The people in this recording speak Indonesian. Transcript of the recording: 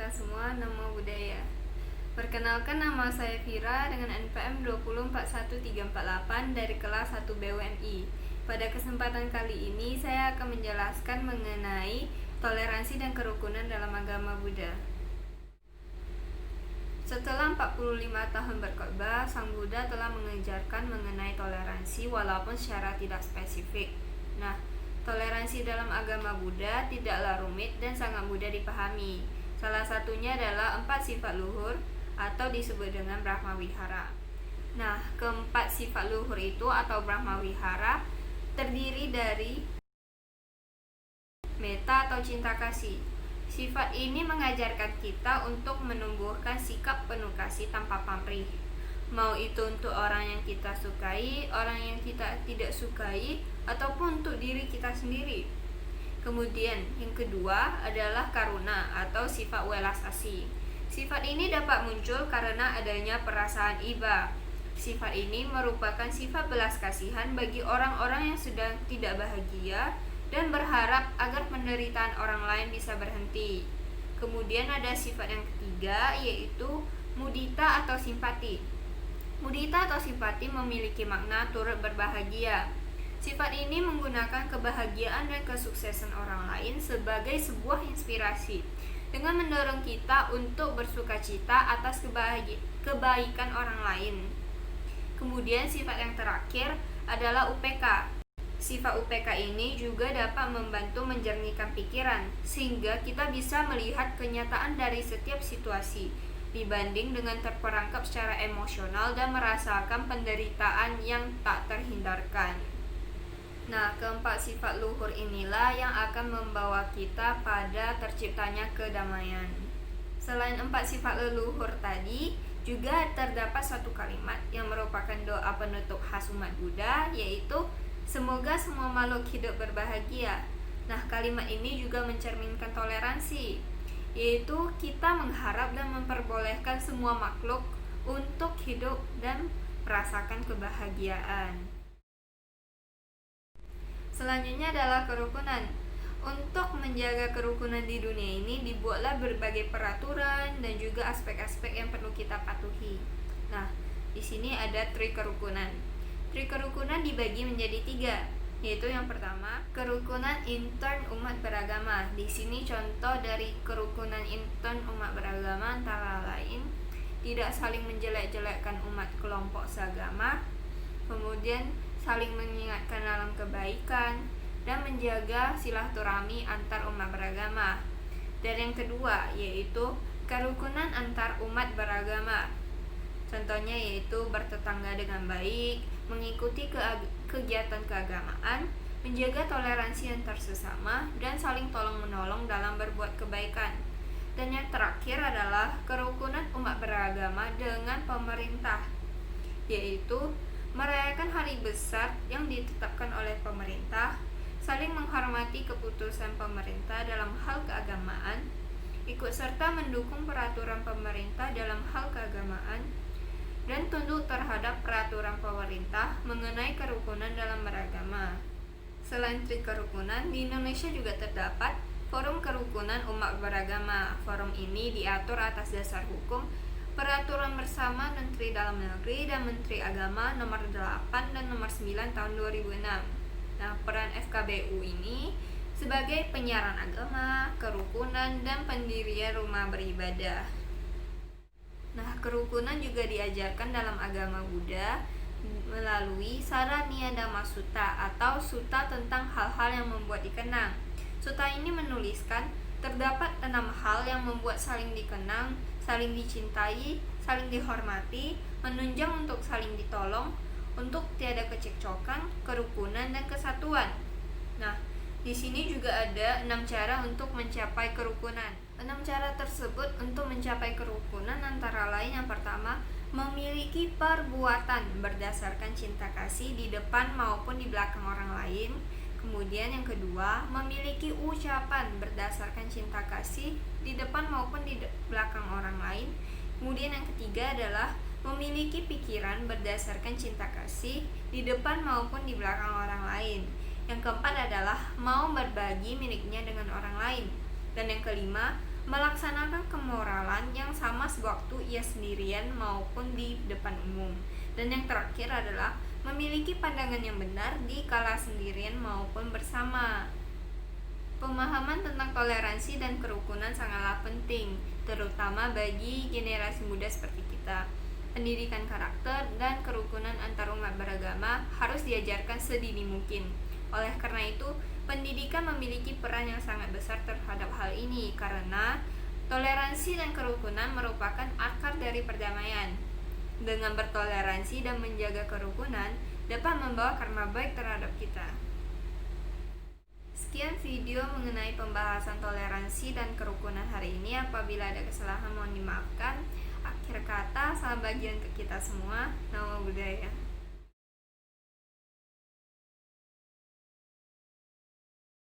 kalian semua, nama budaya. Perkenalkan, nama saya Vira dengan NPM 2041348 dari kelas 1 BUMI. Pada kesempatan kali ini saya akan menjelaskan mengenai toleransi dan kerukunan dalam agama Buddha. Setelah 45 tahun berkhotbah, Sang Buddha telah mengajarkan mengenai toleransi walaupun secara tidak spesifik. Toleransi dalam agama Buddha tidaklah rumit dan sangat mudah dipahami. Salah satunya adalah 4 sifat luhur atau disebut dengan Brahma Wihara. Keempat sifat luhur itu atau Brahma Wihara terdiri dari metta atau cinta kasih. Sifat ini mengajarkan kita untuk menumbuhkan sikap penuh kasih tanpa pamrih. Mau itu untuk orang yang kita sukai, orang yang kita tidak sukai, ataupun untuk diri kita sendiri. Kemudian yang kedua adalah karuna atau sifat welas asih. Sifat ini dapat muncul karena adanya perasaan iba. Sifat ini merupakan sifat belas kasihan bagi orang-orang yang sedang tidak bahagia dan berharap agar penderitaan orang lain bisa berhenti. Kemudian ada sifat yang ketiga, yaitu mudita atau simpati. Mudita atau simpati memiliki makna turut berbahagia. Sifat ini menggunakan kebahagiaan dan kesuksesan orang lain sebagai sebuah inspirasi dengan mendorong kita untuk bersukacita atas kebaikan orang lain. Kemudian sifat yang terakhir adalah UPK. Sifat UPK ini juga dapat membantu menjernihkan pikiran sehingga kita bisa melihat kenyataan dari setiap situasi dibanding dengan terperangkap secara emosional dan merasakan penderitaan yang tak terhindarkan. Keempat sifat luhur inilah yang akan membawa kita pada terciptanya kedamaian. Selain 4 sifat leluhur tadi, juga terdapat satu kalimat yang merupakan doa penutup khas umat Buddha, yaitu semoga semua makhluk hidup berbahagia. Kalimat ini juga mencerminkan toleransi, yaitu kita mengharap dan memperbolehkan semua makhluk untuk hidup dan merasakan kebahagiaan. Selanjutnya adalah kerukunan. Untuk menjaga kerukunan di dunia ini dibuatlah berbagai peraturan dan juga aspek-aspek yang perlu kita patuhi. Di sini ada tri kerukunan. Tri kerukunan dibagi menjadi 3, yaitu yang pertama, kerukunan intern umat beragama. Di sini contoh dari kerukunan intern umat beragama antara lain tidak saling menjelek-jelekkan umat kelompok seagama, kemudian saling mengingatkan dalam kebaikan, dan menjaga silaturahmi antar umat beragama. Dan yang kedua, yaitu kerukunan antar umat beragama. Contohnya yaitu bertetangga dengan baik, mengikuti kegiatan keagamaan, menjaga toleransi antar sesama, dan saling tolong-menolong dalam berbuat kebaikan. Dan yang terakhir adalah kerukunan umat beragama dengan pemerintah, yaitu merayakan hari besar yang ditetapkan oleh pemerintah, saling menghormati keputusan pemerintah dalam hal keagamaan, ikut serta mendukung peraturan pemerintah dalam hal keagamaan, dan tunduk terhadap peraturan pemerintah mengenai kerukunan dalam beragama. Selain tri kerukunan, di Indonesia juga terdapat Forum Kerukunan Umat Beragama. Forum ini diatur atas dasar hukum Peraturan Bersama Menteri Dalam Negeri dan Menteri Agama nomor 8 dan nomor 9 tahun 2006. Peran FKBU ini sebagai penyiaran agama, kerukunan, dan pendirian rumah beribadah. Kerukunan juga diajarkan dalam agama Buddha melalui Saraniya Dhamma Sutta atau sutta tentang hal-hal yang membuat dikenang. Sutta ini menuliskan terdapat 6 hal yang membuat saling dikenang, saling dicintai, saling dihormati, menunjang untuk saling ditolong, untuk tiada kecekcokan, kerukunan, dan kesatuan. Di sini juga ada 6 cara untuk mencapai kerukunan. 6 cara tersebut untuk mencapai kerukunan antara lain yang pertama, memiliki perbuatan berdasarkan cinta kasih di depan maupun di belakang orang lain. Kemudian yang kedua, memiliki ucapan berdasarkan cinta kasih di depan maupun di belakang orang lain. Kemudian yang ketiga adalah memiliki pikiran berdasarkan cinta kasih di depan maupun di belakang orang lain. Yang keempat adalah mau berbagi miliknya dengan orang lain. Dan yang kelima, melaksanakan sewaktu ia sendirian maupun di depan umum. Dan yang terakhir adalah memiliki pandangan yang benar di kala sendirian maupun bersama. Pemahaman tentang toleransi dan kerukunan sangatlah penting, terutama bagi generasi muda seperti kita. Pendidikan karakter dan kerukunan antarumat beragama harus diajarkan sedini mungkin. Oleh karena itu, pendidikan memiliki peran yang sangat besar terhadap hal ini, karena toleransi dan kerukunan merupakan akar dari perdamaian. Dengan bertoleransi dan menjaga kerukunan dapat membawa karma baik terhadap kita. Sekian video mengenai pembahasan toleransi dan kerukunan hari ini. Apabila ada kesalahan mohon dimaafkan. Akhir kata, salam bagi untuk kita semua. Namo Buddhaya.